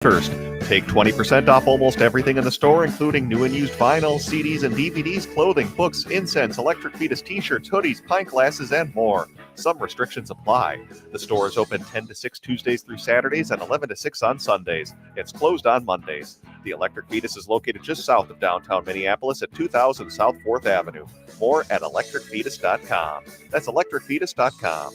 First, take 20% off almost everything in the store, including new and used vinyl, CDs and DVDs, clothing, books, incense, electric fetus t-shirts, hoodies, pint glasses, and more. Some restrictions apply. The store is open 10 to 6 Tuesdays through Saturdays and 11 to 6 on Sundays. It's closed on Mondays. The Electric Fetus is located just south of downtown Minneapolis at 2000 South 4th Avenue. More at electricfetus.com. That's electricfetus.com.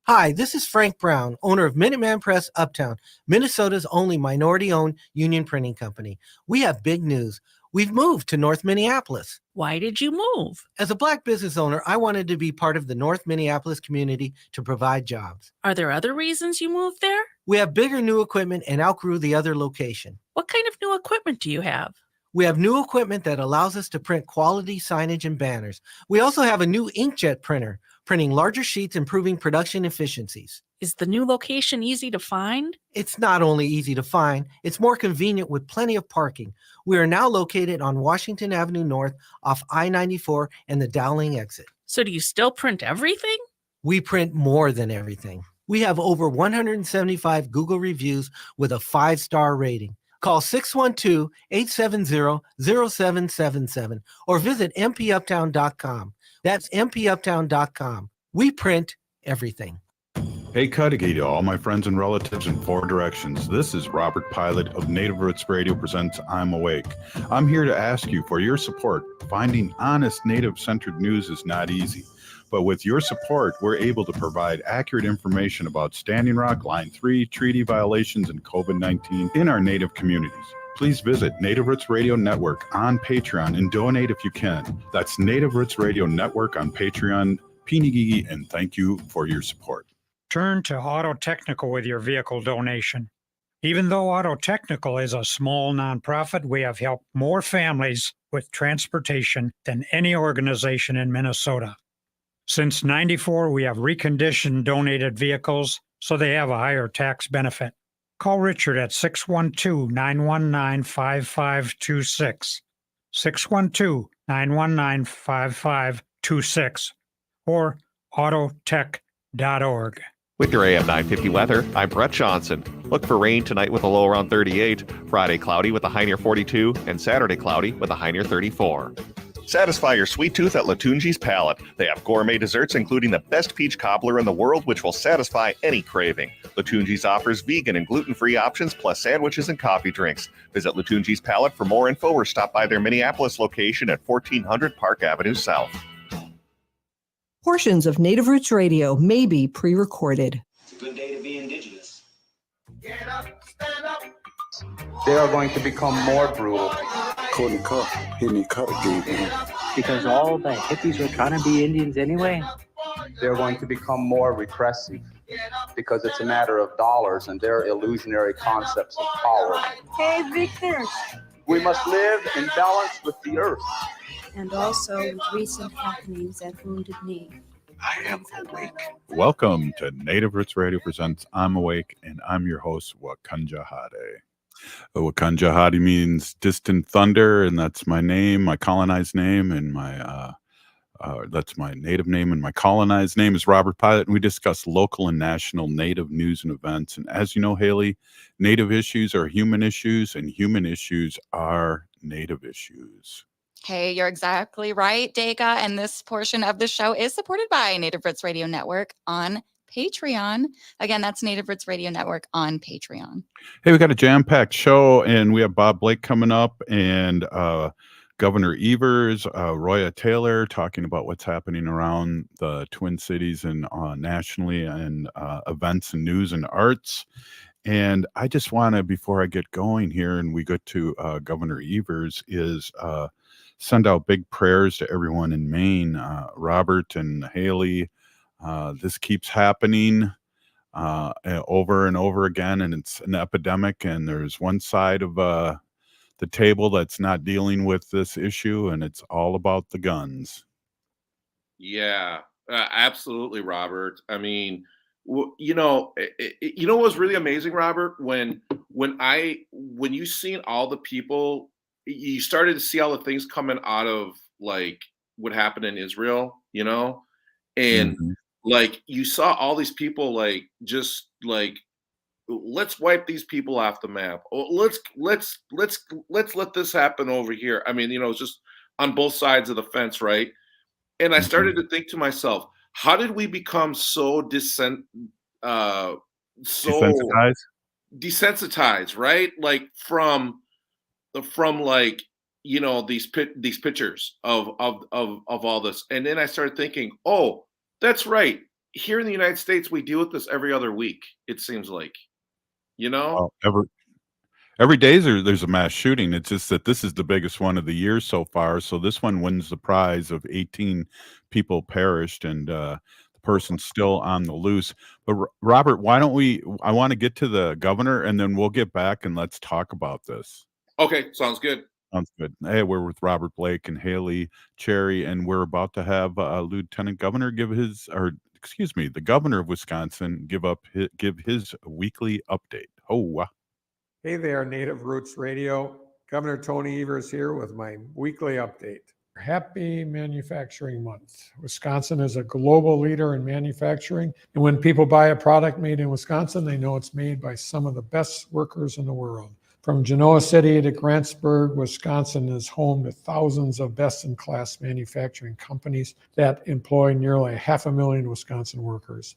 Hi, this is Frank Brown, owner of Minuteman Press Uptown, Minnesota's only minority-owned union printing company. We have big news. We've moved to North Minneapolis. Why did you move? As a Black business owner, I wanted to be part of the North Minneapolis community to provide jobs. Are there other reasons you moved there? We have bigger new equipment and outgrew the other location. What kind of new equipment do you have? We have new equipment that allows us to print quality signage and banners. We also have a new inkjet printer, printing larger sheets, improving production efficiencies. Is the new location easy to find? It's not only easy to find, it's more convenient with plenty of parking. We are now located on Washington Avenue North off I-94 and the Dowling exit. So do you still print everything? We print more than everything. We have over 175 Google reviews with a 5-star rating. Call 612-870-0777 or visit mpuptown.com. That's mpuptown.com. We print everything. Hey, Cudahy to all my friends and relatives in 4 directions. This is Robert Pilot of Native Roots Radio presents I'm Awake. I'm here to ask you for your support. Finding honest Native-centered news is not easy. But with your support, we're able to provide accurate information about Standing Rock, Line 3, treaty violations, and COVID-19 in our Native communities. Please visit Native Roots Radio Network on Patreon and donate if you can. That's Native Roots Radio Network on Patreon. Pinigigi, and thank you for your support. Turn to Auto Technical with your vehicle donation. Even though Auto Technical is a small nonprofit, we have helped more families with transportation than any organization in Minnesota. Since '94, we have reconditioned donated vehicles so they have a higher tax benefit. Call Richard at 612-919-5526, 612-919-5526, or autotech.org. With your AM 950 weather, I'm Brett Johnson. Look for rain tonight with a low around 38, Friday cloudy with a high near 42, and Saturday cloudy with a high near 34. Satisfy your sweet tooth at Latunji's Palate. They have gourmet desserts, including the best peach cobbler in the world, which will satisfy any craving. Latunji's offers vegan and gluten-free options, plus sandwiches and coffee drinks. Visit Latunji's Palate for more info or stop by their Minneapolis location at 1400 Park Avenue South. Portions of Native Roots Radio may be pre-recorded. It's a good day to be indigenous. Get up, stand up. They are going to become more brutal. Because all the hippies were trying to be Indians anyway? They're going to become more repressive because it's a matter of dollars and their illusionary concepts of power. Hey, Victor. We must live in balance with the earth. And also with recent happenings at Wounded Knee. I am awake. Welcome to Native Roots Radio presents I'm Awake, and I'm your host, Wakanja Hade. Wakanja Hade means distant thunder, and that's my name, my colonized name, and that's my native name, and my colonized name is Robert Pilot, and we discuss local and national Native news and events. And as you know, Haley, Native issues are human issues, and human issues are Native issues. Hey, you're exactly right, Dega. And this portion of the show is supported by Native Roots Radio Network on Patreon. Again, that's Native Roots Radio Network on Patreon. Hey, we got a jam-packed show, and we have Bob Blake coming up, and Governor Evers, Roya Taylor talking about what's happening around the Twin Cities and nationally, and events and news and arts. And I just want to, before I get going here and we get to Governor Evers, is send out big prayers to everyone in Maine. Robert and Haley, this keeps happening over and over again, and it's an epidemic, and there's one side of the table that's not dealing with this issue, and it's all about the guns. Yeah, absolutely, Robert. I mean, you know what's really amazing, Robert, when you seen all the people, you started to see all the things coming out of like what happened in Israel, and like you saw all these people like just like let's wipe these people off the map. Oh, let's let this happen over here. I mean, it's just on both sides of the fence, right? And I started to think to myself, how did we become so uh, so Desensitized. desensitized, right? Like from like these pictures of all this, and then I started thinking, oh, that's right. Here in the United States, we deal with this every other week. It seems like, you know. Well, every day there's a mass shooting. It's just that this is the biggest one of the year so far. So this one wins the prize of 18 people perished, and the person's still on the loose. But Robert, why don't we? I want to get to the governor, and then we'll get back and let's talk about this. Okay, sounds good. Sounds good. Hey, we're with Robert Blake and Haley Cherry, and we're about to have Lieutenant Governor give his, or excuse me, the governor of Wisconsin give his weekly update. Oh, wow. Hey there, Native Roots Radio. Governor Tony Evers here with my weekly update. Happy Manufacturing Month. Wisconsin is a global leader in manufacturing. And when people buy a product made in Wisconsin, they know it's made by some of the best workers in the world. From Genoa City to Grantsburg, Wisconsin is home to thousands of best-in-class manufacturing companies that employ nearly 500,000 Wisconsin workers.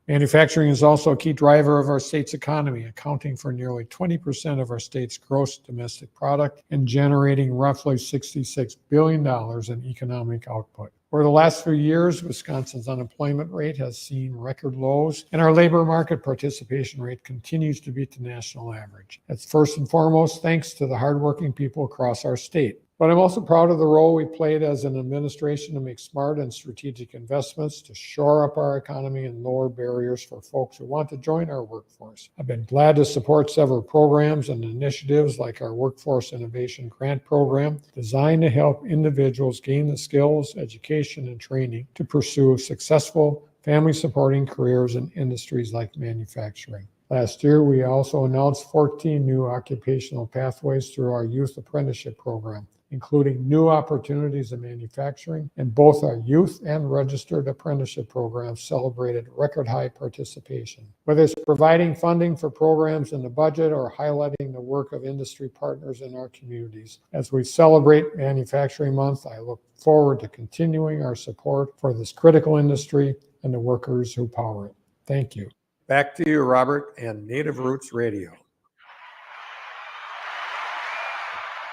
Manufacturing is also a key driver of our state's economy, accounting for nearly 20% of our state's gross domestic product and generating roughly $66 billion in economic output. Over the last few years, Wisconsin's unemployment rate has seen record lows, and our labor market participation rate continues to beat the national average. That's first and foremost thanks to the hardworking people across our state. But I'm also proud of the role we played as an administration to make smart and strategic investments to shore up our economy and lower barriers for folks who want to join our workforce. I've been glad to support several programs and initiatives like our Workforce Innovation Grant Program, designed to help individuals gain the skills, education, and training to pursue successful family-supporting careers in industries like manufacturing. Last year, we also announced 14 new occupational pathways through our youth apprenticeship program, including new opportunities in manufacturing, and both our youth and registered apprenticeship programs celebrated record high participation. Whether it's providing funding for programs in the budget or highlighting the work of industry partners in our communities, as we celebrate Manufacturing Month, I look forward to continuing our support for this critical industry and the workers who power it. Thank you. Back to you, Robert, and Native Roots Radio.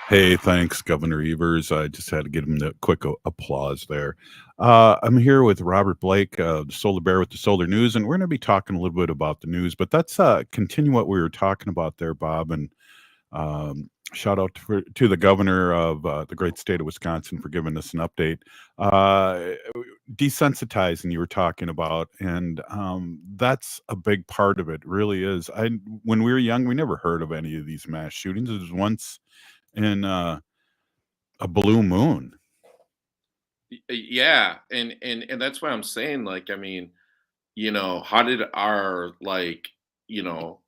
Hey, thanks, Governor Evers. I just had to give him the quick applause there. I'm here with Robert Blake, the Solar Bear with the Solar News, and we're going to be talking a little bit about the news, but that's continue what we were talking about there, Bob, and shout out to the governor of the great state of Wisconsin for giving us an update. Desensitizing you were talking about, and that's a big part of it, really is. When we were young, we never heard of any of these mass shootings. It was once in a blue moon. Yeah, and that's why I'm saying, like, I mean, how did our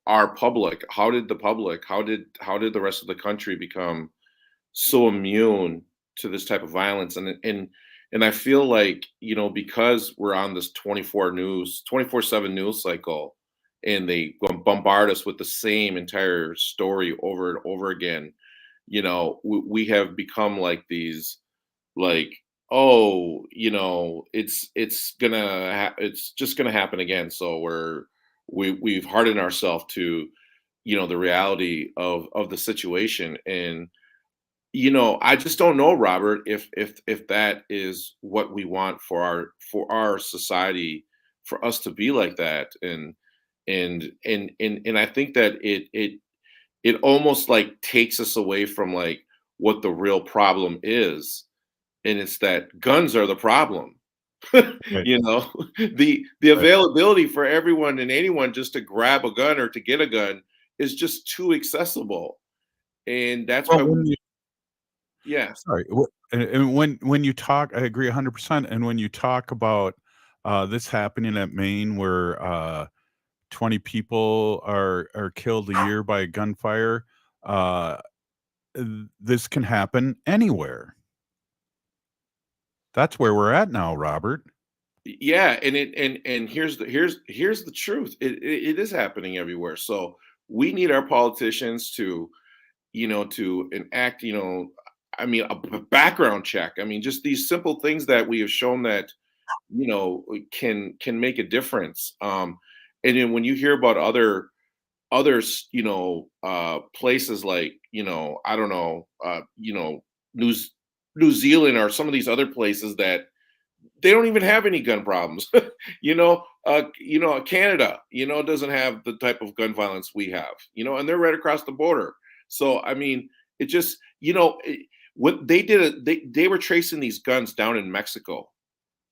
our public, how did the rest of the country become so immune to this type of violence? And I feel like, because we're on this 24/7 news cycle, and they bombard us with the same entire story over and over again, we have become like these, like, oh, it's just gonna happen again. So we've hardened ourselves to, the reality of the situation. And I just don't know, Robert, if that is what we want for our society, for us to be like that. And I think that it almost like takes us away from like what the real problem is, and it's that guns are the problem. The availability for everyone and anyone just to grab a gun or to get a gun is just too accessible, and that's why yeah. Sorry. And when you talk, I agree 100%. And when you talk about this happening at Maine, where 20 people are killed a year by gunfire, this can happen anywhere. That's where we're at now, Robert. Yeah, and here's the truth. It is happening everywhere. So we need our politicians to, to enact, I mean, a background check. I mean, just these simple things that we have shown that, can make a difference. And then when you hear about others, places like, I don't know, New New Zealand or some of these other places that they don't even have any gun problems. Canada, doesn't have the type of gun violence we have, and they're right across the border. So I mean, it just, what they did, they were tracing these guns down in Mexico,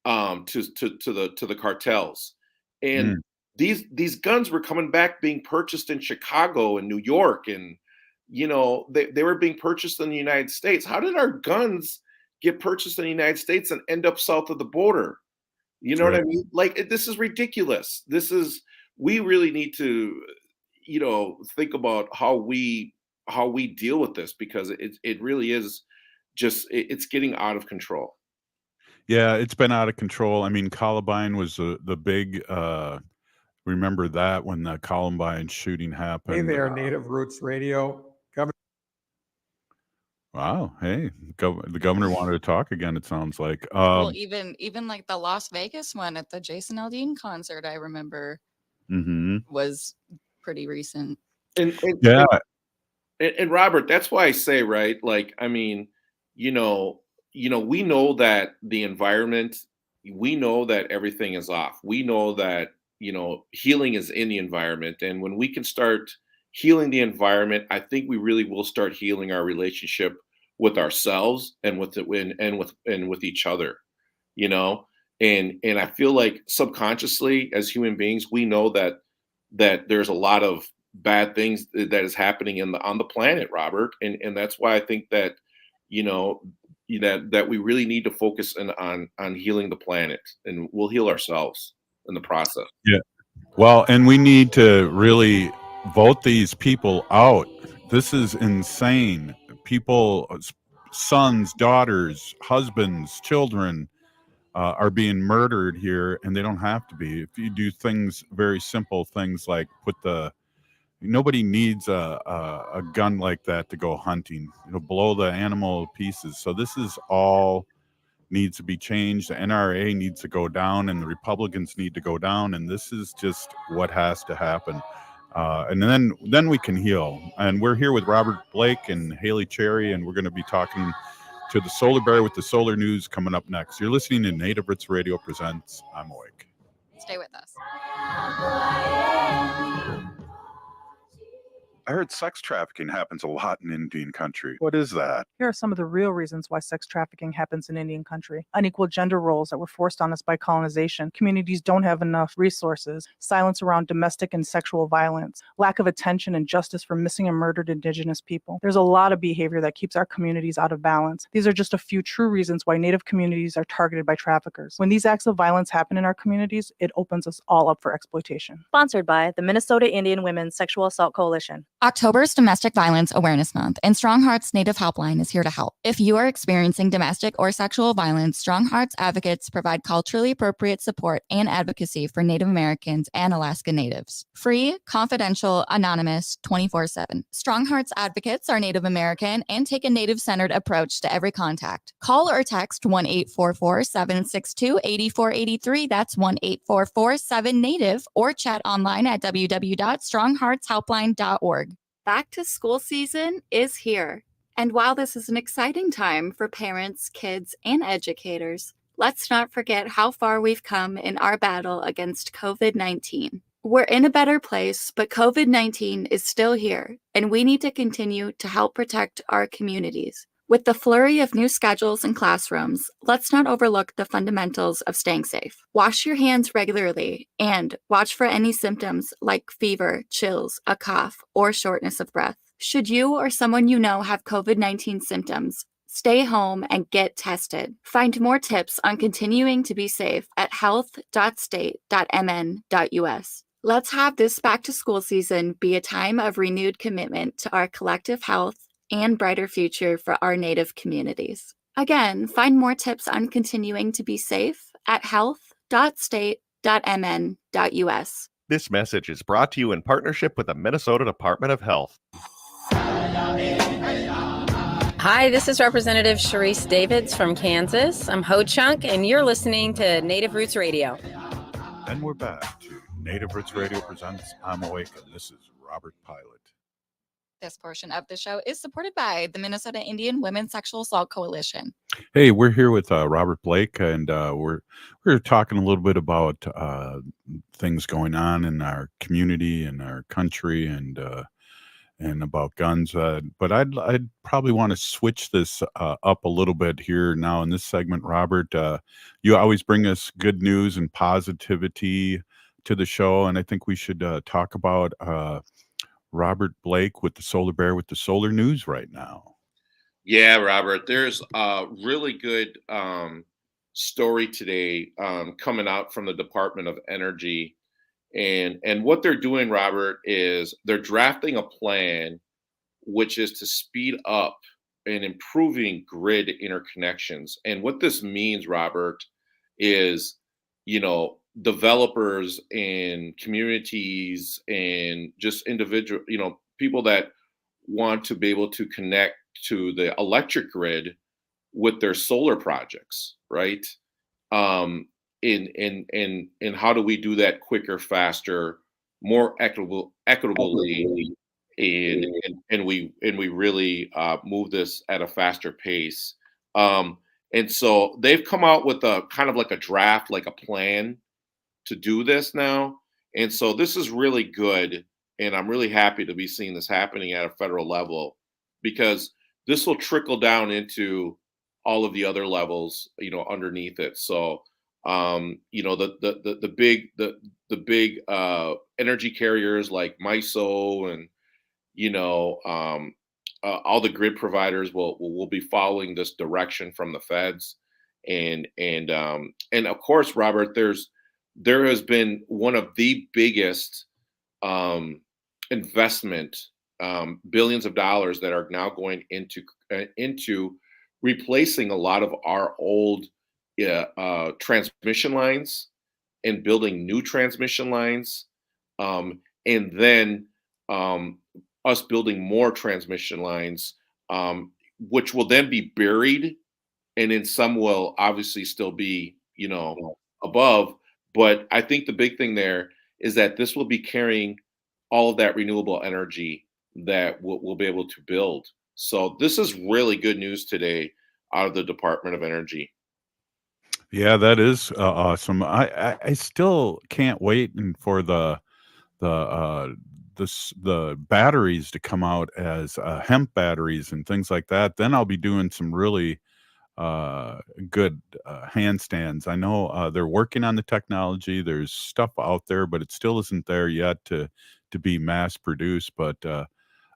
to the cartels, and Mm. these guns were coming back being purchased in Chicago and New York, and they were being purchased in the United States. How did our guns get purchased in the United States and end up south of the border? You know what I Right. mean? Like, this is ridiculous. We really need to, think about how we deal with this, because it really is just, it's getting out of control. Yeah, it's been out of control. I mean, Columbine was the big, remember that when the Columbine shooting Hey happened? there, Native Roots Radio. Governor Wow. Hey, the governor wanted to talk again, it sounds like. Well, even like the Las Vegas one at the Jason Aldean concert, I remember Mhm. was pretty recent. And Yeah. and Robert, that's why I say, right? Like, I mean, we know that the environment, we know that everything is off. We know that, healing is in the environment. And when we can start healing the environment, I think we really will start healing our relationship with ourselves and with each other, you know? And I feel like subconsciously as human beings, we know that there's a lot of bad things that is happening on the planet, Robert. And that's why I think that, you know, that we really need to focus on healing the planet, and we'll heal ourselves in the process. Yeah. Well, and we need to really vote these people out. This is insane. People, sons, daughters, husbands, children, are being murdered here, and they don't have to be. If you do things, very simple things like nobody needs a gun like that to go hunting. It'll blow the animal to pieces. So this is all needs to be changed. The NRA needs to go down, and the Republicans need to go down. And this is just what has to happen. And then we can heal. And we're here with Robert Blake and Haley Cherry, and we're going to be talking to the Solar Bear with the Solar News coming up next. You're listening to Native Roots Radio Presents. I'm awake. Stay with us. I heard sex trafficking happens a lot in Indian country. What is that? Here are some of the real reasons why sex trafficking happens in Indian country. Unequal gender roles that were forced on us by colonization. Communities don't have enough resources. Silence around domestic and sexual violence. Lack of attention and justice for missing and murdered Indigenous people. There's a lot of behavior that keeps our communities out of balance. These are just a few true reasons why Native communities are targeted by traffickers. When these acts of violence happen in our communities, it opens us all up for exploitation. Sponsored by the Minnesota Indian Women's Sexual Assault Coalition. October's Domestic Violence Awareness Month, and Strong Hearts Native Helpline is here to help. If you are experiencing domestic or sexual violence, Strong Hearts advocates provide culturally appropriate support and advocacy for Native Americans and Alaska Natives. Free, confidential, anonymous, 24/7. Strong Hearts advocates are Native American and take a Native-centered approach to every contact. Call or text 1-844-762-8483. That's 1-844-7-NATIVE, or chat online at www.strongheartshelpline.org. Back to school season is here. And while this is an exciting time for parents, kids, and educators, let's not forget how far we've come in our battle against COVID-19. We're in a better place, but COVID-19 is still here, and we need to continue to help protect our communities. With the flurry of new schedules and classrooms, let's not overlook the fundamentals of staying safe. Wash your hands regularly and watch for any symptoms like fever, chills, a cough, or shortness of breath. Should you or someone you know have COVID-19 symptoms, stay home and get tested. Find more tips on continuing to be safe at health.state.mn.us. Let's have this back to school season be a time of renewed commitment to our collective health and brighter future for our Native communities. Again, find more tips on continuing to be safe at health.state.mn.us. www.state.mn.us. This message is brought to you in partnership with the Minnesota Department of Health. Hi, this is Representative Sharice Davids from Kansas. I'm Ho Chunk, and you're listening to Native Roots Radio. And we're back to Native Roots Radio presents I'm Awake, and this is Robert Pilot. This portion of the show is supported by the Minnesota Indian Women's Sexual Assault Coalition. Hey, we're here with Robert Blake, and we're talking a little bit about things going on in our community and our country, and about guns. But I'd probably want to switch this up a little bit here now in this segment, Robert. You always bring us good news and positivity to the show, and I think we should talk about Robert Blake with the Solar Bear with the solar news right now. Yeah, Robert, there's a really good story today coming out from the Department of Energy. And what they're doing, Robert, is they're drafting a plan which is to speed up and improving grid interconnections. And what this means, Robert, is, developers and communities and just individual, people that want to be able to connect to the electric grid with their solar projects, right? In how do we do that quicker, faster, more equitably, and we really move this at a faster pace. And so they've come out with a kind of like a draft, like a plan to do this now. And so this is really good. And I'm really happy to be seeing this happening at a federal level, because this will trickle down into all of the other levels, underneath it. So, the big energy carriers like MISO and, all the grid providers will be following this direction from the feds. And of course, Robert, there has been one of the biggest investment, billions of dollars that are now going into replacing a lot of our old transmission lines and building new transmission lines, and then us building more transmission lines, which will then be buried, and then some will obviously still be, above. But I think the big thing there is that this will be carrying all of that renewable energy that we'll be able to build. So this is really good news today out of the Department of Energy. Yeah, that is awesome. I still can't wait for the batteries to come out as hemp batteries and things like that. Then I'll be doing some really good handstands. I know they're working on the technology. There's stuff out there, but it still isn't there yet to be mass produced. But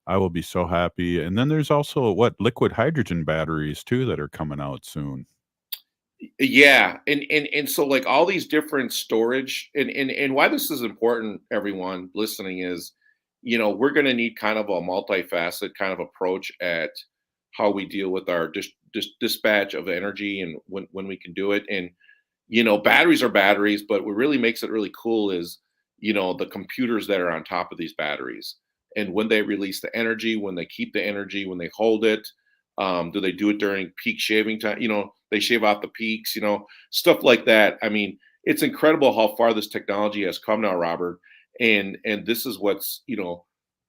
I will be so happy. And then there's also liquid hydrogen batteries too that are coming out soon. Yeah, and so like all these different storage, and why this is important, everyone listening, is, we're going to need kind of a multifaceted kind of approach at how we deal with our dispatch of energy and when we can do it. And batteries are batteries, but what really makes it really cool is the computers that are on top of these batteries, and when they release the energy, when they keep the energy, when they hold it. Do they do it during peak shaving time? They shave out the peaks, stuff like that. I mean, it's incredible how far this technology has come now, Robert. And this is what's,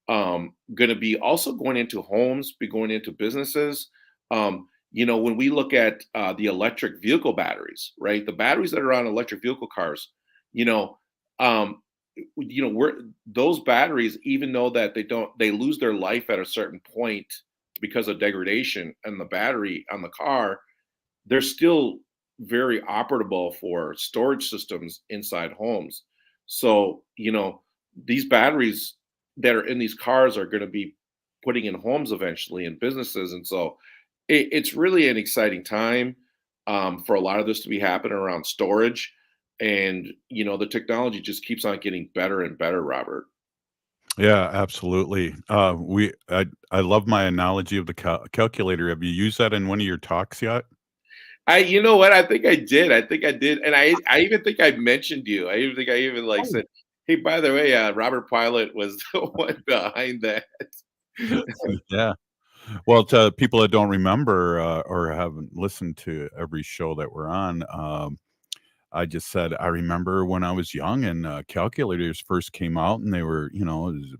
going to be also going into homes, be going into businesses. When we look at the electric vehicle batteries, right? The batteries that are on electric vehicle cars, those batteries, even though that they lose their life at a certain point because of degradation in the battery on the car, they're still very operable for storage systems inside homes. So, these batteries that are in these cars are going to be putting in homes eventually, in businesses. And so it's really an exciting time for a lot of this to be happening around storage. And, the technology just keeps on getting better and better, Robert. Yeah, absolutely. I love my analogy of the calculator. Have you used that in one of your talks yet? You know what? I think I did. And I even think I mentioned you. I even think I even like said, "Hey, by the way, Robert Pilot was the one behind that." Yeah. Well, to people that don't remember or haven't listened to every show that we're on, I just said I remember when I was young and calculators first came out, and they were, as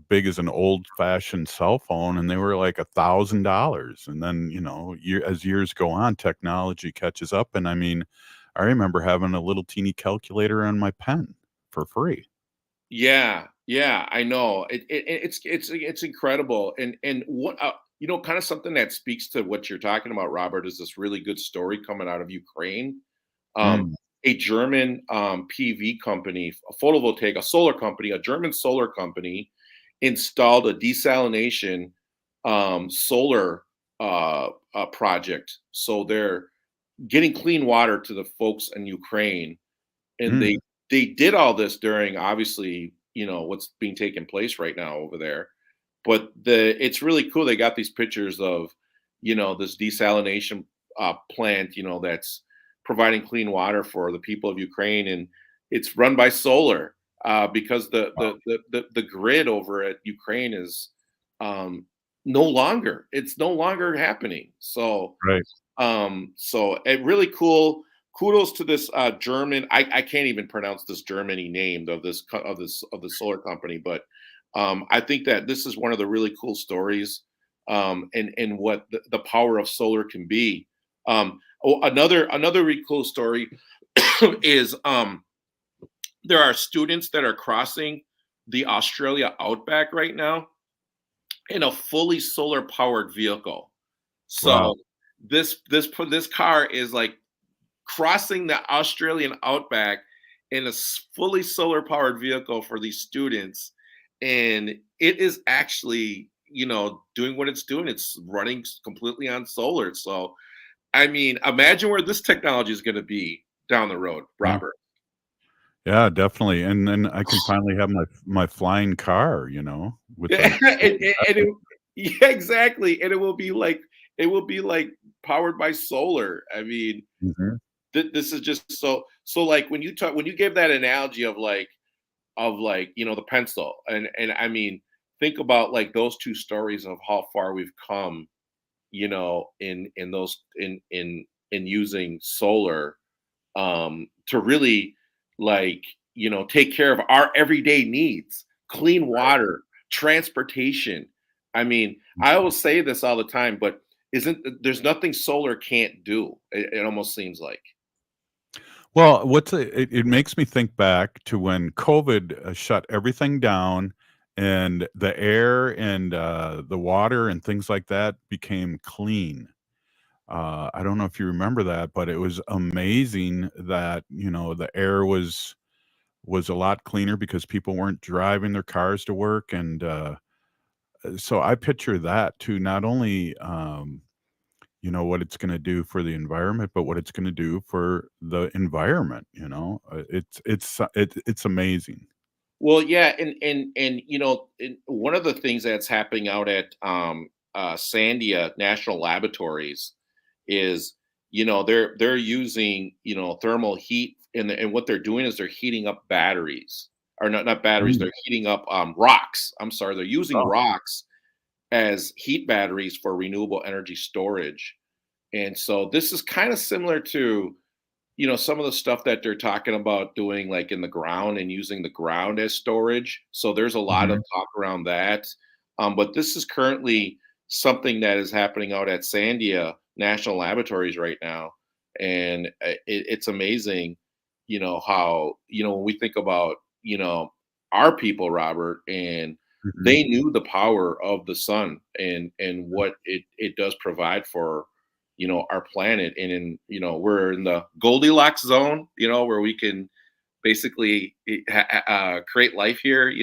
big as an old-fashioned cell phone, and they were like $1,000. And then, as years go on, technology catches up, and I mean, I remember having a little teeny calculator on my pen for free. Yeah, yeah, I know. It's incredible, and what kind of something that speaks to what you're talking about, Robert, is this really good story coming out of Ukraine. Um, Mm. a German PV company, a solar company, a German solar company, installed a desalination solar project. So they're getting clean water to the folks in Ukraine, and Mm. they did all this during obviously what's being taken place right now over there. But it's really cool. They got these pictures of this desalination plant that's providing clean water for the people of Ukraine, and it's run by solar because the grid over at Ukraine is no longer it's no longer happening. So Right. so it really cool. Kudos to this German. I can't even pronounce this Germany name of the solar company, but I think that this is one of the really cool stories, and what the power of solar can be. Another really cool story is there are students that are crossing the Australia outback right now in a fully solar powered vehicle. Wow. So this car is like crossing the Australian outback in a fully solar powered vehicle for these students. And it is actually, doing what it's doing. It's running completely on solar. So, I mean, imagine where this technology is going to be down the road, Yeah. Robert. Yeah, definitely. And then I can finally have my flying car, with Yeah, the yeah, exactly. And it will be like powered by solar. I mean, Mhm. this is just so like when you gave that analogy of the pencil, and I mean, think about like those two stories of how far we've come, in those in using solar to really like take care of our everyday needs, clean water, transportation. I mean, I always say this all the time, but isn't there's nothing solar can't do, it almost seems like. Well, it makes me think back to when COVID shut everything down, and the air and the water and things like that became clean. I don't know if you remember that, but it was amazing that, the air was a lot cleaner because people weren't driving their cars to work. And so I picture that too, not only what it's going to do for the environment, but what it's going to do for the environment. It's amazing. Well, yeah, and one of the things that's happening out at Sandia National Laboratories is they're using thermal heat, and what they're doing is they're heating up batteries, or not batteries, Mm. they're heating up rocks. I'm sorry, they're using Oh. rocks as heat batteries for renewable energy storage. And so this is kind of similar to some of the stuff that they're talking about doing like in the ground and using the ground as storage. So there's a lot of Mhm. talk around that. But this is currently something that is happening out at Sandia National Laboratories right now. And it's amazing, how, when we think about, our people, Robert, and Mhm. they knew the power of the sun and what it does provide for our planet. And we're in the Goldilocks zone, where we can basically create life here,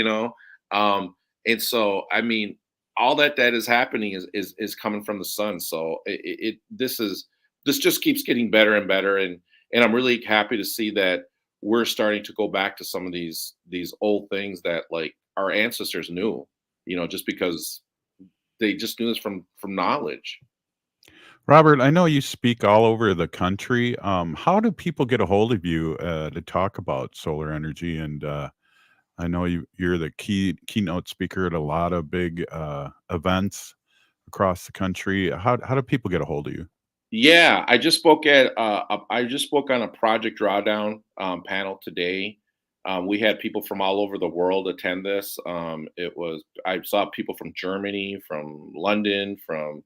and so I mean, all that is happening is coming from the sun. So this just keeps getting better and better, and I'm really happy to see that we're starting to go back to some of these old things that like our ancestors knew, just because they just knew this from knowledge. Robert, I know you speak all over the country. How do people get a hold of you to talk about solar energy? And I know you're the keynote speaker at a lot of big events across the country. How do people get a hold of you? Yeah, I just spoke on a Project Drawdown panel today. We had people from all over the world attend this. I saw people from Germany, from London, from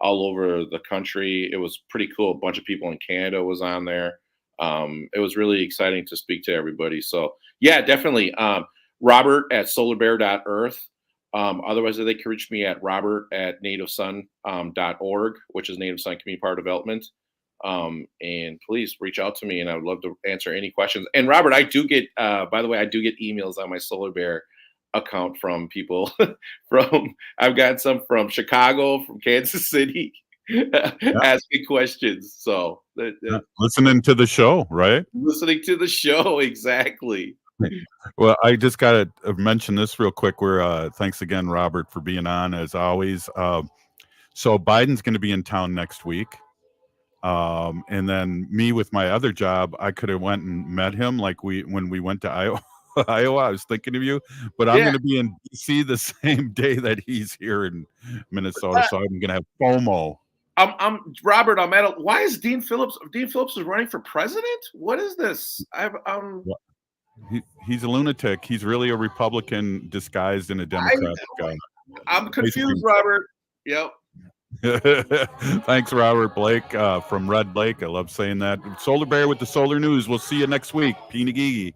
all over the country. It was pretty cool. A bunch of people in Canada was on there. It was really exciting to speak to everybody. So yeah, definitely. Robert at solarbear.earth. Otherwise, they can reach me at robert@nativesun.org, which is Native Sun Community Power Development. And please reach out to me, and I would love to answer any questions. And Robert, I do get, by the way, I do get emails on my Solar Bear account from people I've got some from Chicago, from Kansas City, asking questions. So Listening to the show, right? listening to the show, exactly. Well, I just got to mention this real quick. Thanks again, Robert, for being on as always. So Biden's going to be in town next week. And then me with my other job, I could have went and met him when we went to Iowa. Iowa, I was thinking of you, but I'm going to be in DC the same day that he's here in Minnesota, so I'm going to have FOMO. I'm Robert. Why is Dean Phillips? Dean Phillips is running for president. What is this? He's a lunatic. He's really a Republican disguised in a Democratic guy. I'm confused, Robert. Yep. Thanks, Robert Blake from Red Lake. I love saying that. Solar Bear with the Solar News. We'll see you next week. Pinagigi.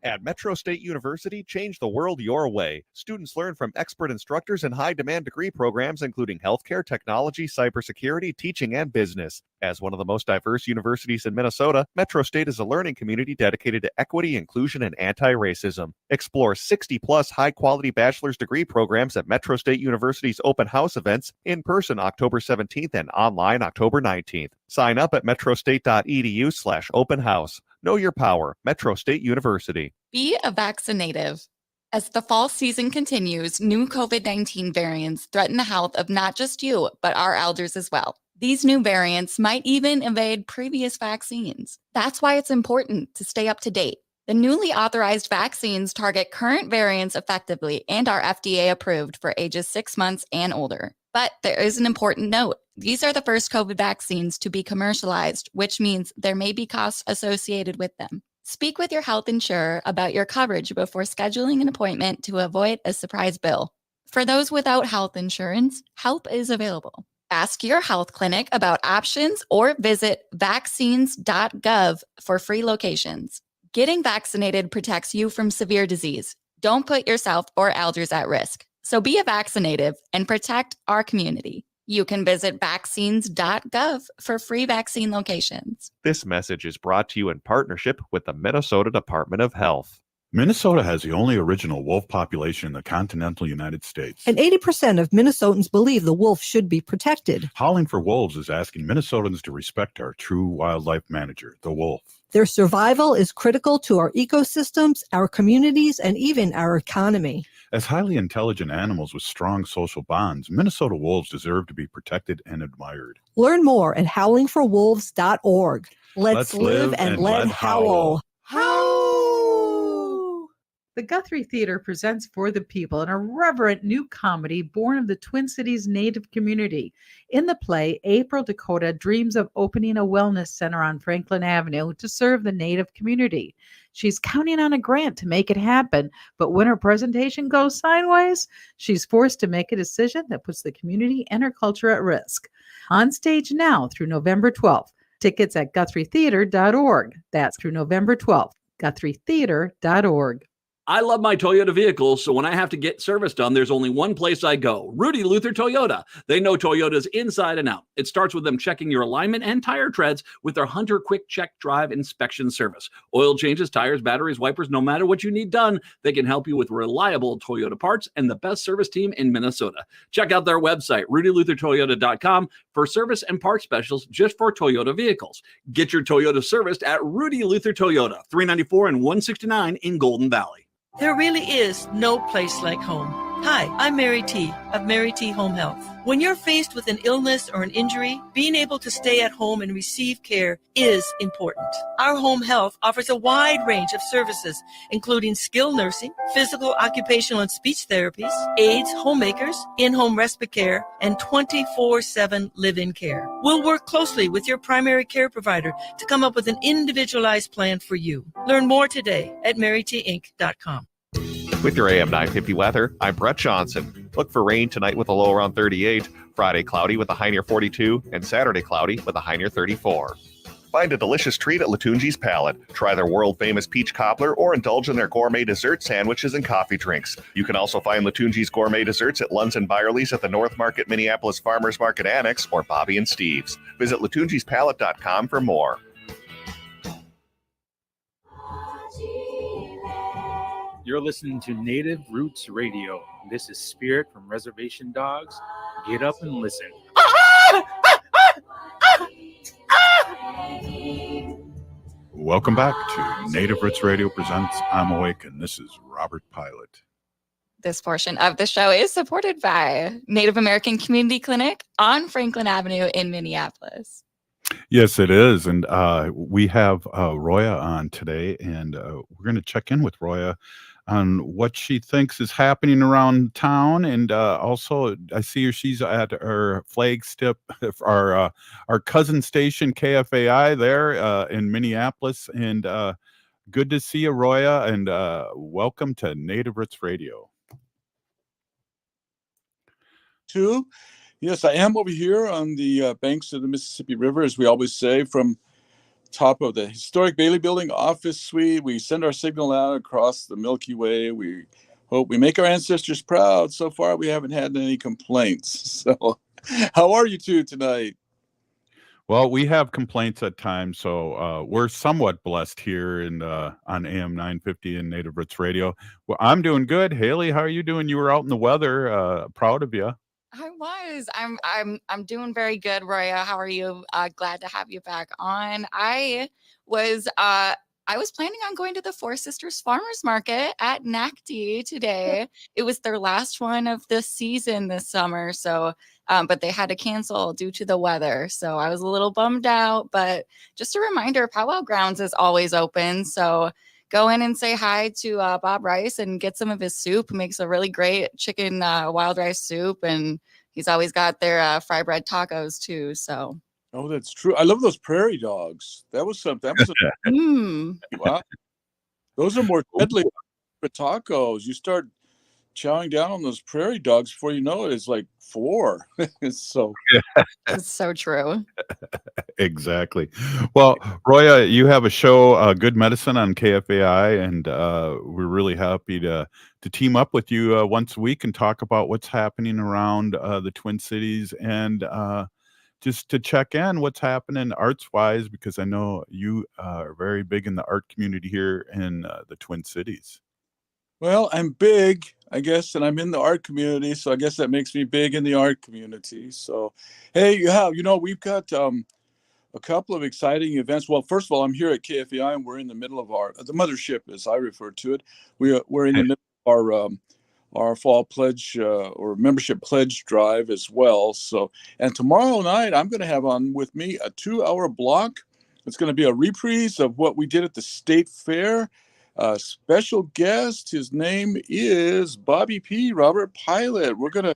At Metro State University, change the world your way. Students learn from expert instructors in high-demand degree programs including healthcare, technology, cybersecurity, teaching, and business. As one of the most diverse universities in Minnesota, Metro State is a learning community dedicated to equity, inclusion, and anti-racism. Explore 60-plus high-quality bachelor's degree programs at Metro State University's open house events in person October 17th and online October 19th. Sign up at metrostate.edu/open house. Know your power. Metro State University. Be a vaccinative. As the fall season continues, new COVID-19 variants threaten the health of not just you, but our elders as well. These new variants might even evade previous vaccines. That's why it's important to stay up to date. The newly authorized vaccines target current variants effectively and are FDA approved for ages 6 months and older. But there is an important note. These are the first COVID vaccines to be commercialized, which means there may be costs associated with them. Speak with your health insurer about your coverage before scheduling an appointment to avoid a surprise bill. For those without health insurance, help is available. Ask your health clinic about options or visit vaccines.gov for free locations. Getting vaccinated protects you from severe disease. Don't put yourself or elders at risk. So be a vaccinative and protect our community. You can visit vaccines.gov for free vaccine locations. This message is brought to you in partnership with the Minnesota Department of Health. Minnesota has the only original wolf population in the continental United States. And 80% of Minnesotans believe the wolf should be protected. Howling for Wolves is asking Minnesotans to respect our true wildlife manager, the wolf. Their survival is critical to our ecosystems, our communities, and even our economy. As highly intelligent animals with strong social bonds, Minnesota wolves deserve to be protected and admired. Learn more at howlingforwolves.org. Let's live and let howl. The Guthrie Theater presents For the People, an irreverent new comedy born of the Twin Cities Native community. In the play, April Dakota dreams of opening a wellness center on Franklin Avenue to serve the Native community. She's counting on a grant to make it happen, but when her presentation goes sideways, she's forced to make a decision that puts the community and her culture at risk. On stage now through November 12th. Tickets at GuthrieTheater.org. That's through November 12th. GuthrieTheater.org. I love my Toyota vehicles, so when I have to get service done, there's only one place I go, Rudy Luther Toyota. They know Toyotas inside and out. It starts with them checking your alignment and tire treads with their Hunter Quick Check Drive inspection service. Oil changes, tires, batteries, wipers, no matter what you need done, they can help you with reliable Toyota parts and the best service team in Minnesota. Check out their website, rudyluthertoyota.com, for service and parts specials just for Toyota vehicles. Get your Toyota serviced at Rudy Luther Toyota, 394 and 169 in Golden Valley. There really is no place like home. Hi, I'm Mary T. of Mary T. Home Health. When you're faced with an illness or an injury, being able to stay at home and receive care is important. Our home health offers a wide range of services, including skilled nursing, physical, occupational, and speech therapies, aides, homemakers, in-home respite care, and 24/7 live-in care. We'll work closely with your primary care provider to come up with an individualized plan for you. Learn more today at marytinc.com. With your AM 950 weather, I'm Brett Johnson. Look for rain tonight with a low around 38, Friday cloudy with a high near 42, and Saturday cloudy with a high near 34. Find a delicious treat at Latunji's Palette. Try their world-famous peach cobbler or indulge in their gourmet dessert sandwiches and coffee drinks. You can also find Latunji's gourmet desserts at Lunds and Byerly's at the North Market Minneapolis Farmers Market Annex or Bobby and Steve's. Visit latunjispalette.com for more. You're listening to Native Roots Radio. This is Spirit from Reservation Dogs. Get up and listen. Welcome back to Native Roots Radio presents I'm Awake, and this is Robert Pilot. This portion of the show is supported by Native American Community Clinic on Franklin Avenue in Minneapolis. Yes, it is. And we have Roya on today, and we're going to check in with Roya on what she thinks is happening around town. And also, I see her, she's at our flagship, our cousin station, KFAI, there in Minneapolis. And good to see you, Roya, and welcome to Native Roots Radio. Yes, I am over here on the banks of the Mississippi River, as we always say, from top of the historic Bailey Building office suite. We send our signal out across the Milky Way. We hope we make our ancestors proud. So far, we haven't had any complaints. So how are you two tonight? Well, we have complaints at times, so we're somewhat blessed here in on AM 950 and Native Roots Radio. Well, I'm doing good. Haley, how are you doing? You were out in the weather. Proud of you. I was. I'm doing very good, Roya. How are you? Glad to have you back on. I was planning on going to the Four Sisters Farmers Market at NACD today. It was their last one of the season this summer, so but they had to cancel due to the weather. So I was a little bummed out, but just a reminder, Powwow Grounds is always open, so go in and say hi to Bob Rice and get some of his soup. He makes a really great chicken wild rice soup, and he's always got their fry bread tacos too. So. Oh, that's true. I love those prairie dogs. That was something. Wow. Those are more deadly for tacos. You start chowing down on those prairie dogs before you know it, it's like 4. So it's so true. Exactly. Well, Roya, you have a show, Good Medicine, on KFAI, and we're really happy to team up with you once a week and talk about what's happening around the Twin Cities, and just to check in what's happening arts-wise, because I know you are very big in the art community here in the Twin Cities. Well, I'm big, I guess, and I'm in the art community, so I guess that makes me big in the art community. So, hey, we've got a couple of exciting events. Well, first of all, I'm here at KFAI, and we're in the middle of the mothership, as I refer to it. We're in the middle of our fall pledge or membership pledge drive as well. So, and tomorrow night, I'm going to have on with me a 2-hour block. It's going to be a reprise of what we did at the State Fair. Special guest, his name is Bobby P. Robert Pilot. We're gonna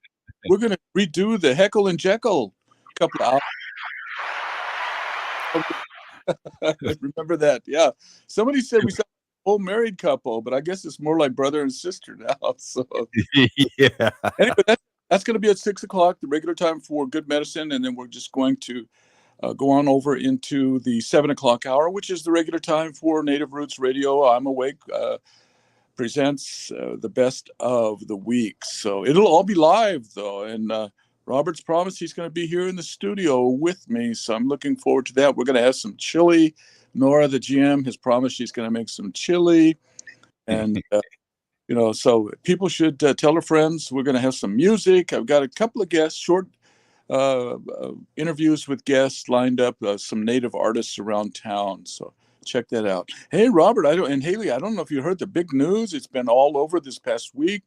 redo the Heckle and Jekyll couple of hours. Remember that? Yeah. Somebody said we saw a whole married couple, but I guess it's more like brother and sister now. So yeah. Anyway, that's going to be at 6:00, the regular time for Good Medicine, and then we're just going to go on over into the 7:00 hour, which is the regular time for Native Roots Radio. I'm Awake. presents the best of the week. So it'll all be live though, and Robert's promised he's going to be here in the studio with me, so I'm looking forward to that. We're going to have some chili. Nora, the GM, has promised she's going to make some chili, and so people should tell their friends. We're going to have some music. I've got a couple of guests, short interviews with guests lined up, some native artists around town. So check that out. Hey, Robert, and Haley, I don't know if you heard the big news. It's been all over this past week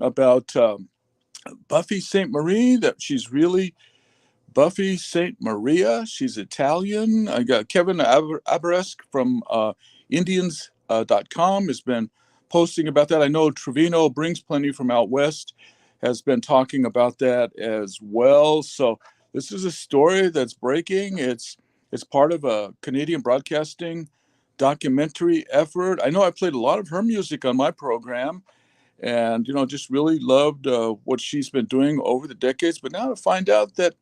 about Buffy St. Marie, that she's really Buffy St. Maria. She's Italian. I got Kevin Aberesk from Indians.com has been posting about that. I know Trevino Brings Plenty from out west has been talking about that as well. So this is a story that's breaking. It's part of a Canadian broadcasting documentary effort. I know I played a lot of her music on my program, and just really loved what she's been doing over the decades. But now to find out that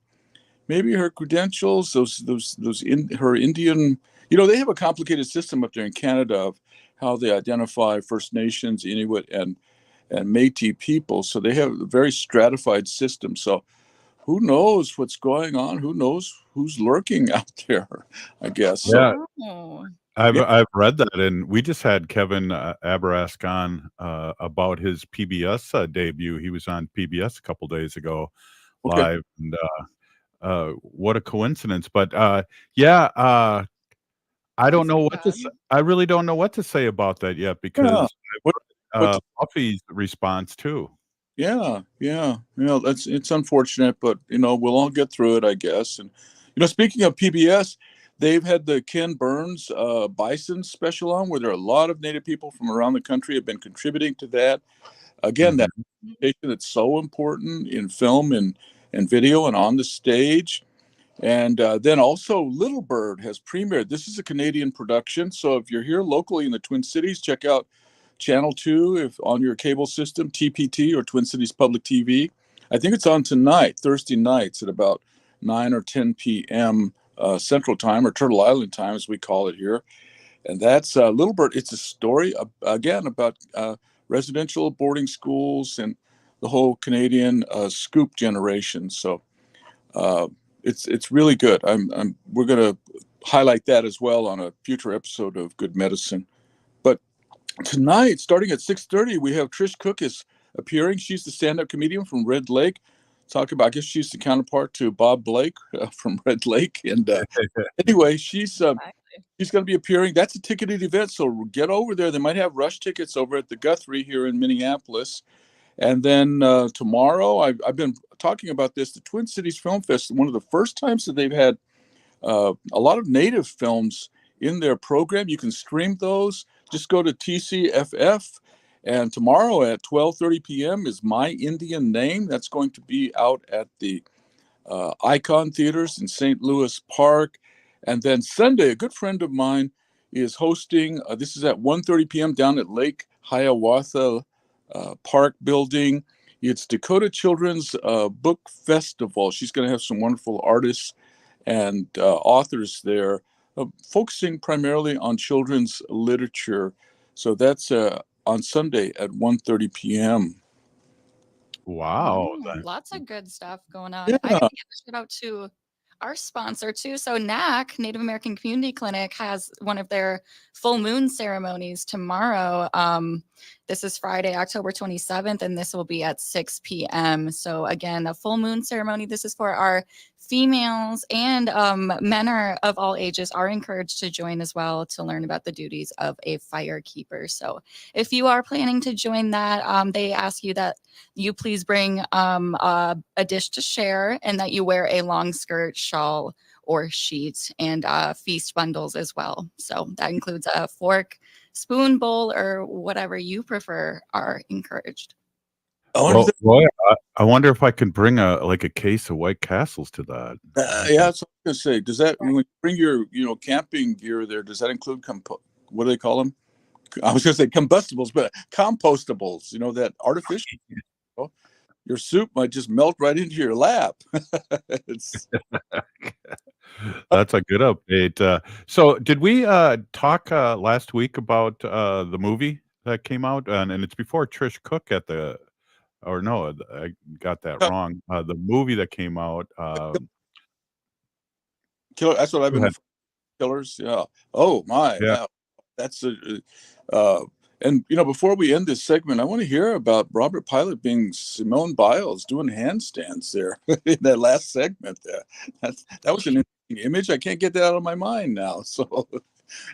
maybe her credentials, her Indian, they have a complicated system up there in Canada of how they identify First Nations, Inuit, and Métis people. So they have a very stratified system. So who knows what's going on? Who knows who's lurking out there? I guess. Yeah. Oh. I've read that, and we just had Kevin Aberesk on about his PBS debut. He was on PBS a couple days ago, live, and what a coincidence! But I don't know what to say. I really don't know what to say about that yet, because Buffy's response too. Yeah. It's unfortunate, but we'll all get through it, I guess. And speaking of PBS, they've had the Ken Burns Bison special on, where there are a lot of Native people from around the country have been contributing to that. Again, that that's so important in film and video and on the stage. And then also Little Bird has premiered. This is a Canadian production, so if you're here locally in the Twin Cities, check out Channel 2 if on your cable system, TPT or Twin Cities Public TV. I think it's on tonight, Thursday nights at about 9 or 10 p.m. Central Time, or Turtle Island Time as we call it here. And that's Little Bird. It's a story, again, about residential boarding schools and the whole Canadian scoop generation. So it's really good. We're going to highlight that as well on a future episode of Good Medicine. But tonight, starting at 6:30, we have Trish Cook is appearing. She's the stand-up comedian from Red Lake. I guess she's the counterpart to Bob Blake from Red Lake. And anyway, she's going to be appearing. That's a ticketed event, so get over there. They might have rush tickets over at the Guthrie here in Minneapolis. And then tomorrow, I've been talking about this, the Twin Cities Film Fest, one of the first times that they've had a lot of Native films in their program. You can stream those. Just go to TCFF. And tomorrow at 12:30 p.m. is My Indian Name. That's going to be out at the Icon Theaters in St. Louis Park. And then Sunday, a good friend of mine is hosting, this is at 1:30 p.m. down at Lake Hiawatha Park building. It's Dakota Children's Book Festival. She's going to have some wonderful artists and authors there, focusing primarily on children's literature. So that's on Sunday at 1:30 p.m. Wow. Lots of good stuff going on. Yeah. I gotta give a shout out to our sponsor too. So NAC, Native American Community Clinic, has one of their full moon ceremonies tomorrow. This is Friday, October 27th, and this will be at 6 p.m. So again, a full moon ceremony. This is for our females, and men of all ages are encouraged to join as well to learn about the duties of a fire keeper. So if you are planning to join that, they ask you that you please bring a dish to share, and that you wear a long skirt, shawl, or sheet, and feast bundles as well. So that includes a fork, spoon, bowl, or whatever you prefer are encouraged. Well, Roy, I wonder if I can bring a case of White Castles to that. Yeah, that's what I was going to say. Does that, when you bring your camping gear there, does that include what do they call them? I was going to say combustibles, but compostables. That artificial. Your soup might just melt right into your lap. That's a good update. So did we talk last week about the movie that came out, and it's before Trish Cook at the, or no, I got that wrong. The movie that came out. Killer. That's what I've Go been. ahead. Killers. Yeah. Oh my. Yeah. That's and before we end this segment, I want to hear about Robert Pilot being Simone Biles doing handstands there in that last segment there. That was an interesting image. I can't get that out of my mind now. So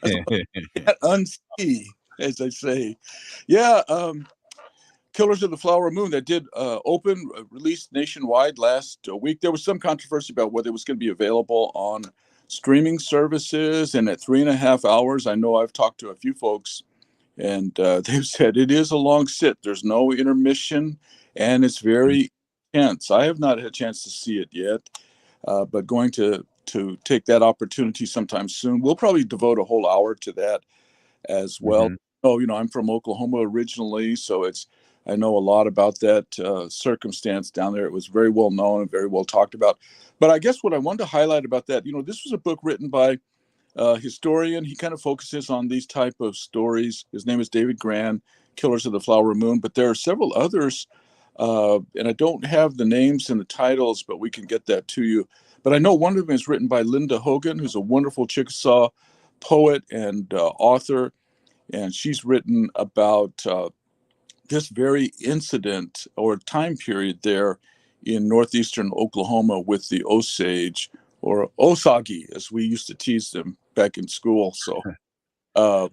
that's unsee, as they say. Yeah. Killers of the Flower Moon that did released nationwide last week. There was some controversy about whether it was going to be available on streaming services, and at 3.5 hours, I know I've talked to a few folks, and they've said it is a long sit. There's no intermission, and it's very intense. I have not had a chance to see it yet, but going to take that opportunity sometime soon. We'll probably devote a whole hour to that as well. Mhm. Oh, I'm from Oklahoma originally, so I know a lot about that circumstance down there. It was very well known and very well talked about. But I guess what I wanted to highlight about that, this was a book written by a historian. He kind of focuses on these type of stories. His name is David Gran, Killers of the Flower Moon. But there are several others, and I don't have the names and the titles, but we can get that to you. But I know one of them is written by Linda Hogan, who's a wonderful Chickasaw poet and author. And she's written about this very incident or time period there in northeastern Oklahoma with the Osage, or Osage, as we used to tease them back in school. So, but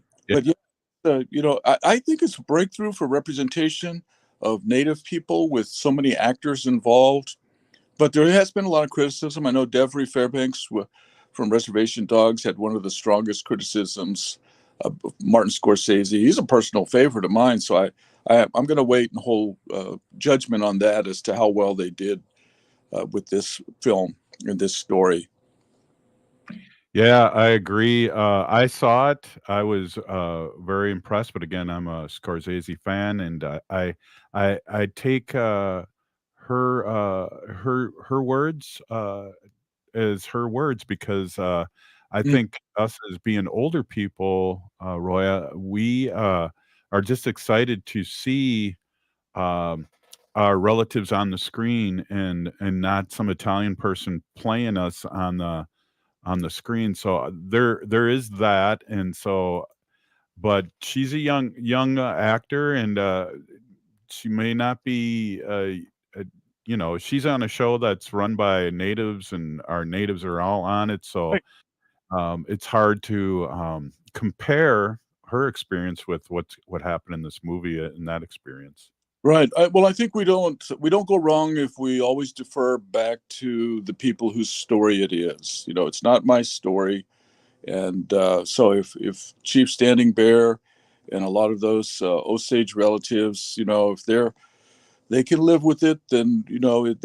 I think it's a breakthrough for representation of Native people with so many actors involved. But there has been a lot of criticism. I know Devery Fairbanks from Reservation Dogs had one of the strongest criticisms of Martin Scorsese. He's a personal favorite of mine, so I'm going to wait and hold judgment on that as to how well they did with this film and this story. Yeah, I agree. I saw it. I was very impressed, but again, I'm a Scorsese fan, and I take her words as her words, because I think us as being older people, Roya, we are just excited to see our relatives on the screen, and not some Italian person playing us on the screen. So there is that, and so, but she's a young actor, and she may not be. She's on a show that's run by natives, and our natives are all on it. So it's hard to compare her experience with what happened in this movie and that experience. Right. Well, I think we don't go wrong if we always defer back to the people whose story it is. It's not my story, and so if Chief Standing Bear and a lot of those Osage relatives, if they can live with it, then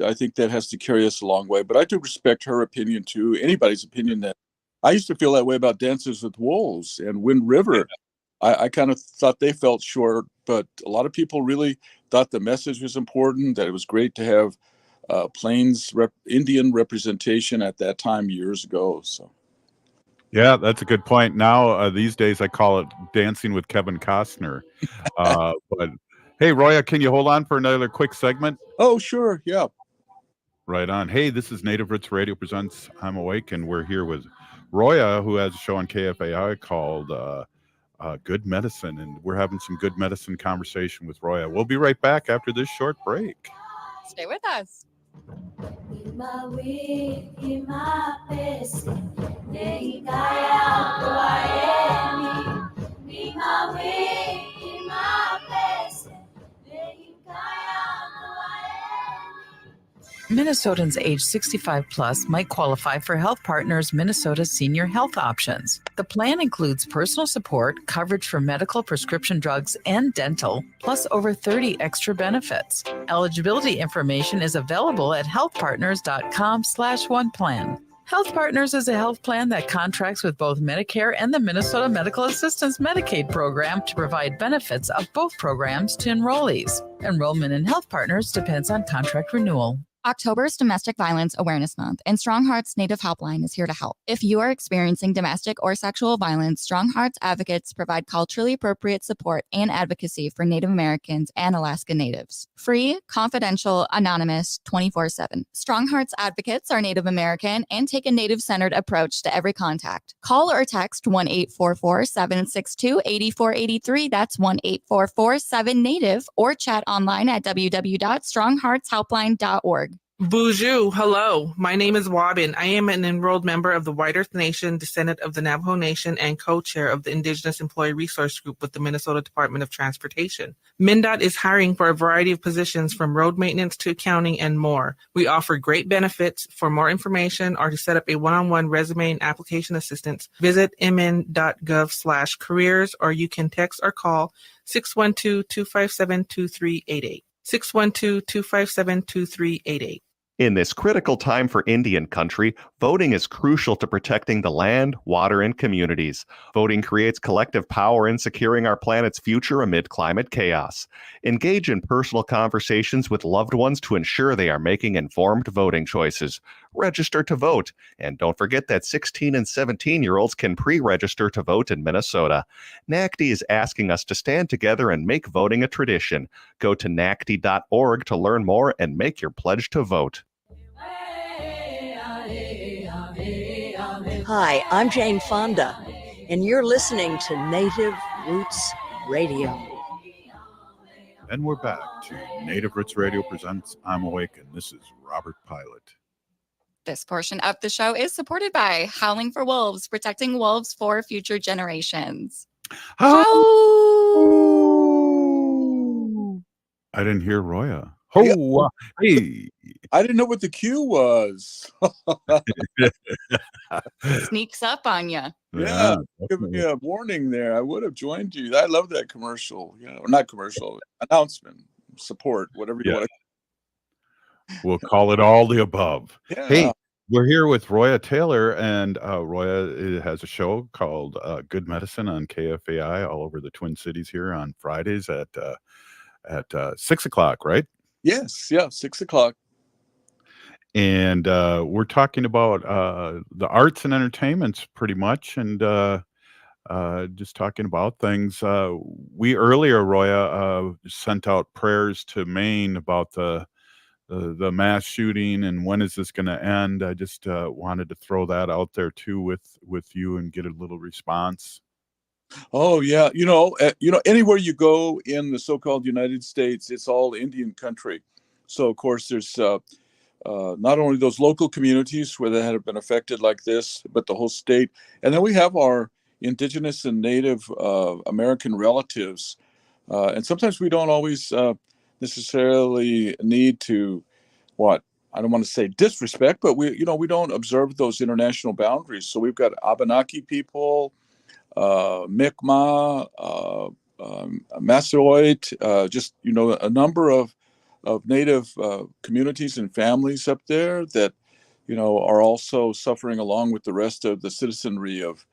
I think that has to carry us a long way. But I do respect her opinion too. Anybody's opinion. That I used to feel that way about Dances with Wolves and Wind River. I kind of thought they felt short, but a lot of people really thought the message was important, that it was great to have Plains Indian representation at that time years ago. So, Yeah, that's a good point. Now, these days, I call it Dancing with Kevin Costner. But hey, Roya, can you hold on for another quick segment? Oh, sure. Yeah. Right on. Hey, this is Native Roots Radio presents I'm Awake, and we're here with Roya, who has a show on KFAI called Good Medicine, and we're having some good medicine conversation with Roya. We'll be right back after this short break. Stay with us. Minnesotans age 65 plus might qualify for Health Partners Minnesota Senior Health Options. The plan includes personal support, coverage for medical, prescription drugs, and dental, plus over 30 extra benefits. Eligibility information is available at healthpartners.com/oneplan. Health Partners is a health plan that contracts with both Medicare and the Minnesota Medical Assistance Medicaid program to provide benefits of both programs to enrollees. Enrollment in Health Partners depends on contract renewal. October's Domestic Violence Awareness Month, and Strong Hearts Native Helpline is here to help. If you are experiencing domestic or sexual violence, Strong Hearts advocates provide culturally appropriate support and advocacy for Native Americans and Alaska Natives. Free, confidential, anonymous, 24/7. Strong Hearts advocates are Native American and take a Native-centered approach to every contact. Call or text 1-844-762-8483. That's 1-844-7-NATIVE, or chat online at www.strongheartshelpline.org. Bonjour, hello. My name is Wabin. I am an enrolled member of the White Earth Nation, descendant of the Navajo Nation, and co-chair of the Indigenous Employee Resource Group with the Minnesota Department of Transportation. MnDOT is hiring for a variety of positions from road maintenance to accounting and more. We offer great benefits. For more information or to set up a one-on-one resume and application assistance, visit mn.gov/careers, or you can text or call 612-257-2388. 612-257-2388. In this critical time for Indian country, voting is crucial to protecting the land, water, and communities. Voting creates collective power in securing our planet's future amid climate chaos. Engage in personal conversations with loved ones to ensure they are making informed voting choices. Register to vote. And don't forget that 16 and 17-year-olds can pre-register to vote in Minnesota. NACD is asking us to stand together and make voting a tradition. Go to nacd.org to learn more and make your pledge to vote. Hi, I'm Jane Fonda, and you're listening to Native Roots Radio. And we're back to Native Roots Radio presents I'm Awake, and this is Robert Pilot. This portion of the show is supported by Howling for Wolves, protecting wolves for future generations. I didn't hear Roya. Oh, hey. I didn't know what the cue was. Sneaks up on you. Yeah, give me a warning there. I would have joined you. I love that commercial. Or not commercial, announcement, support, whatever you want to. We'll call it all the above. Yeah. Hey, we're here with Roya Taylor, and Roya has a show called Good Medicine on KFAI all over the Twin Cities here on Fridays at 6 o'clock, right? Yes, 6 o'clock. And we're talking about the arts and entertainments pretty much, and just talking about things. We earlier, Roya, sent out prayers to Maine about the mass shooting and when is this going to end. I just wanted to throw that out there too with you and get a little response. Oh yeah, anywhere you go in the so-called United States, it's all Indian country. So of course there's not only those local communities where they have been affected like this, but the whole state. And then we have our indigenous and Native American relatives. And sometimes we don't always necessarily need to, I don't want to say disrespect, but we don't observe those international boundaries. So we've got Abenaki people, Mi'kmaq, Massasoit, just, a number of Native communities and families up there that, are also suffering along with the rest of the citizenry of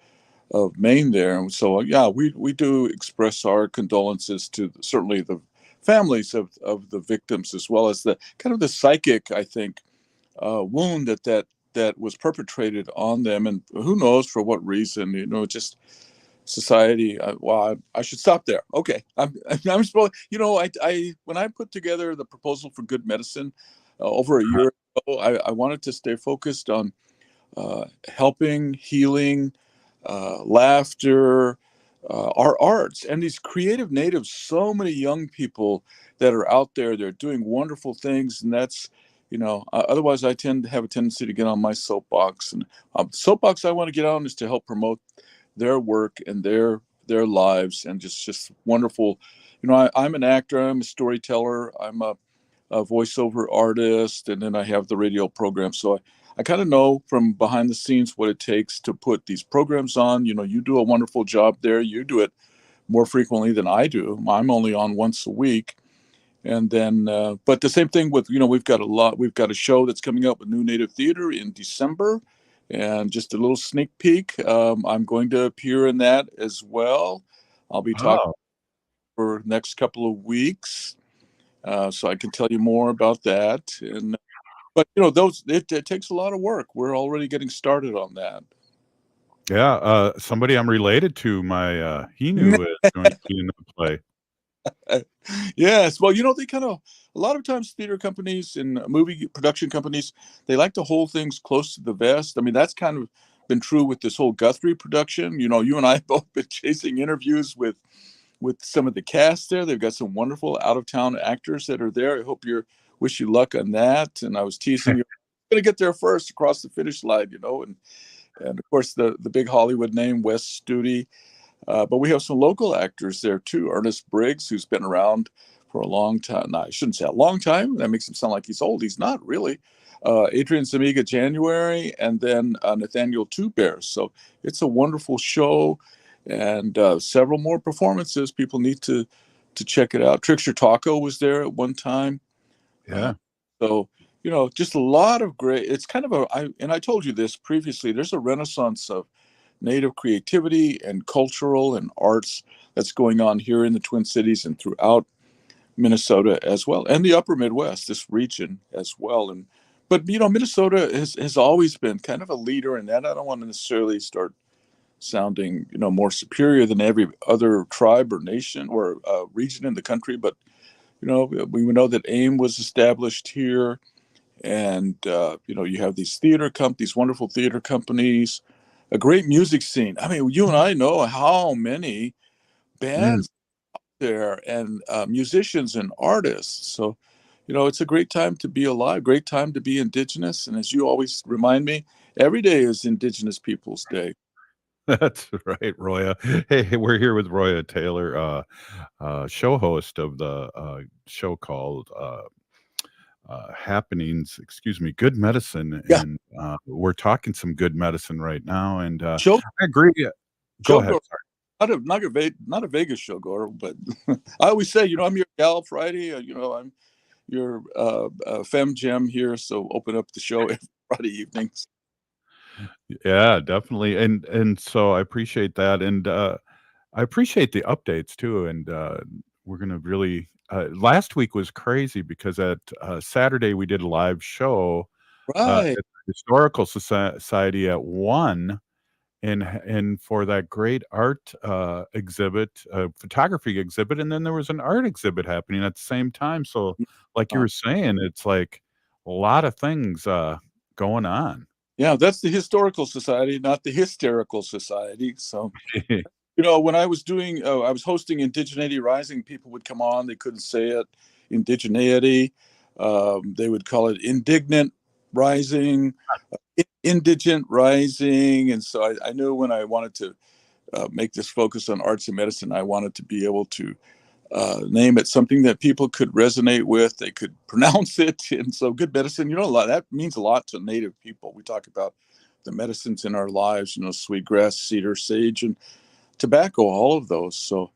Maine there. And so, we do express our condolences to certainly the families of the victims, as well as the kind of the psychic, I think, wound that was perpetrated on them. And who knows for what reason, just society. I should stop there. Okay. I'm supposed, I when I put together the proposal for Good Medicine over a year ago, I wanted to stay focused on helping, healing, laughter, our arts, and these creative natives. So many young people that are out there, they're doing wonderful things. And that's, otherwise I tend to have a tendency to get on my soapbox, and the soapbox I want to get on is to help promote their work and their lives, and just wonderful. I'm an actor, I'm a storyteller, I'm a voiceover artist, and then I have the radio program. So I kind of know from behind the scenes what it takes to put these programs on. You do a wonderful job there. You do it more frequently than I do. I'm only on once a week. And then, but the same thing with, we've got a show that's coming up with New Native Theater in December. And just a little sneak peek, I'm going to appear in that as well. I'll be talking for the next couple of weeks, so I can tell you more about that. And but it takes a lot of work. We're already getting started on that. Yeah, somebody I'm related to, my he knew is going to be in the play. Yes, well, they kind of a lot of times theater companies and movie production companies, they like to hold things close to the vest. I mean, that's kind of been true with this whole Guthrie production. You and I have both been chasing interviews with some of the cast there. They've got some wonderful out of town actors that are there. I hope wish you luck on that. And I was teasing you, going to get there first across the finish line, and of course the big Hollywood name, Wes Studi. But we have some local actors there too. Ernest Briggs, who's been around for a long time. No, I shouldn't say a long time. That makes him sound like he's old. He's not really. Adrian Zamiga January, and then Nathaniel Two Bears. So it's a wonderful show, and several more performances. People need to check it out. Trickster Taco was there at one time. Yeah. So just a lot of great. It's kind of I told you this previously. There's a renaissance of Native creativity and cultural and arts that's going on here in the Twin Cities and throughout Minnesota as well, and the upper Midwest, this region as well. But Minnesota has always been kind of a leader in that. I don't want to necessarily start sounding more superior than every other tribe or nation or region in the country, but we know that AIM was established here, and you have these these wonderful theater companies, a great music scene. I mean, you and I know how many bands there and musicians and artists. So, it's a great time to be alive, great time to be Indigenous. And as you always remind me, every day is Indigenous Peoples Day. That's right, Roya. Hey, we're here with Roya Taylor, show host of the show called Happenings, Good Medicine. Yeah. And we're talking some good medicine right now. And I agree. Go ahead. Sorry. Not a Vegas showgoer, but I always say, I'm your gal Friday. I'm your femme gem here, so open up the show every Friday evenings. Yeah, definitely, and so I appreciate that, and I appreciate the updates too. And we're gonna really. Last week was crazy because at Saturday we did a live show right. At the Historical Society at 1. And for that great art exhibit, photography exhibit, and then there was an art exhibit happening at the same time. So, like you were saying, it's like a lot of things going on. Yeah, that's the Historical Society, not the Hysterical Society. So, when I was I was hosting Indigeneity Rising, people would come on. They couldn't say it, indigeneity. They would call it indignant rising. Indigent rising. And so I knew when I wanted to make this focus on arts and medicine, I wanted to be able to name it something that people could resonate with, they could pronounce it. And so good medicine, that means a lot to Native people. We talk about the medicines in our lives, sweetgrass, cedar, sage, and tobacco, all of those. So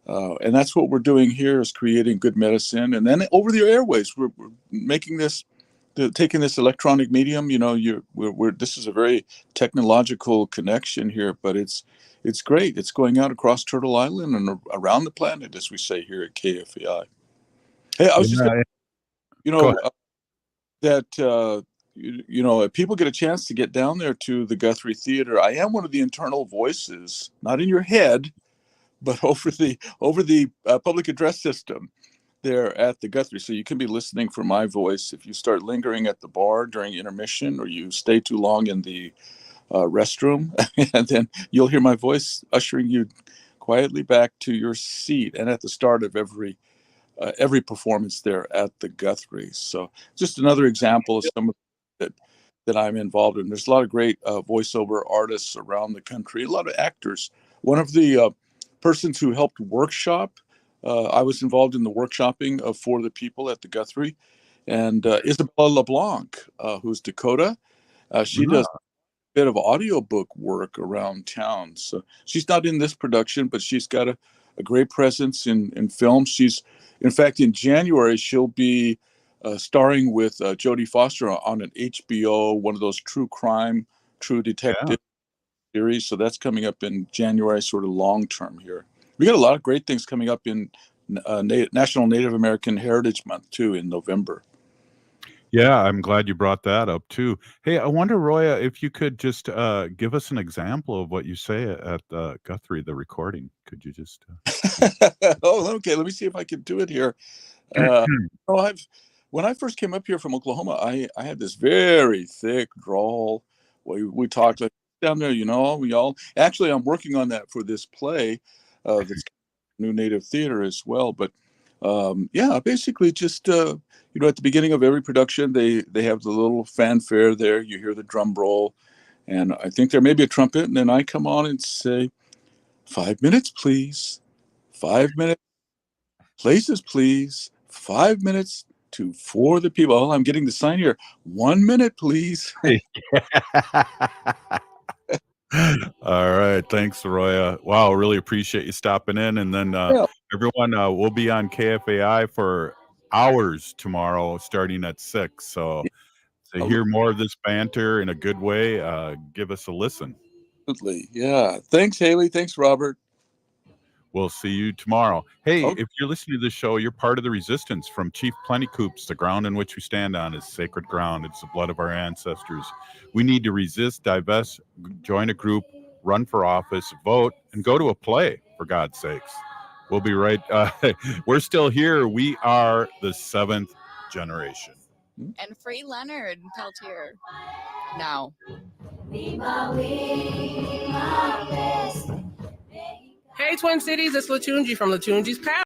and that's what we're doing here, is creating good medicine. And then over the airways, we're making this, taking this electronic medium. This is a very technological connection here, but it's great. It's going out across Turtle Island and around the planet, as we say here at KFEI. Hey, I was just gonna, that if people get a chance to get down there to the Guthrie Theater, I am one of the internal voices, not in your head, but over the public address system there at the Guthrie. So you can be listening for my voice if you start lingering at the bar during intermission, or you stay too long in the restroom, and then you'll hear my voice ushering you quietly back to your seat, and at the start of every performance there at the Guthrie. So just another example of some of that I'm involved in. There's a lot of great voiceover artists around the country, a lot of actors. One of the persons who helped workshop, I was involved in the workshopping for the people at the Guthrie, and Isabella LeBlanc, who's Dakota. She does a bit of audiobook work around town. So she's not in this production, but she's got a great presence in film. In fact, in January, she'll be starring with Jodie Foster on an HBO, one of those true crime, true detective series. So that's coming up in January, sort of long term here. We got a lot of great things coming up in National Native American Heritage Month too in November. Yeah, I'm glad you brought that up too. Hey, I wonder, Roya, if you could just give us an example of what you say at Guthrie, the recording. Could you just? Oh, okay. Let me see if I can do it here. When I first came up here from Oklahoma, I had this very thick drawl. We talked like down there, we all actually I'm working on that for this play, that's New Native Theater as well. But yeah, basically just at the beginning of every production, they have the little fanfare there. You hear the drum roll, and I think there may be a trumpet, and then I come on and say, 5 minutes, please. 5 minutes. Places, please. 5 minutes for the people. Oh, I'm getting the sign here. 1 minute, please. All right. Thanks, Roya. Wow. Really appreciate you stopping in. And then everyone will be on KFAI for hours tomorrow, starting at 6. So to hear more of this banter in a good way, give us a listen. Absolutely. Yeah. Thanks, Haley. Thanks, Robert. We'll see you tomorrow. Hey, if you're listening to this show, you're part of the resistance from Chief Plentycoops. The ground in which we stand on is sacred ground. It's the blood of our ancestors. We need to resist, divest, join a group, run for office, vote, and go to a play, for God's sakes. We'll be right. We're still here. We are the 7th generation. And free Leonard Peltier. Now. Hey, Twin Cities, it's Latunji from Latunji's Pal.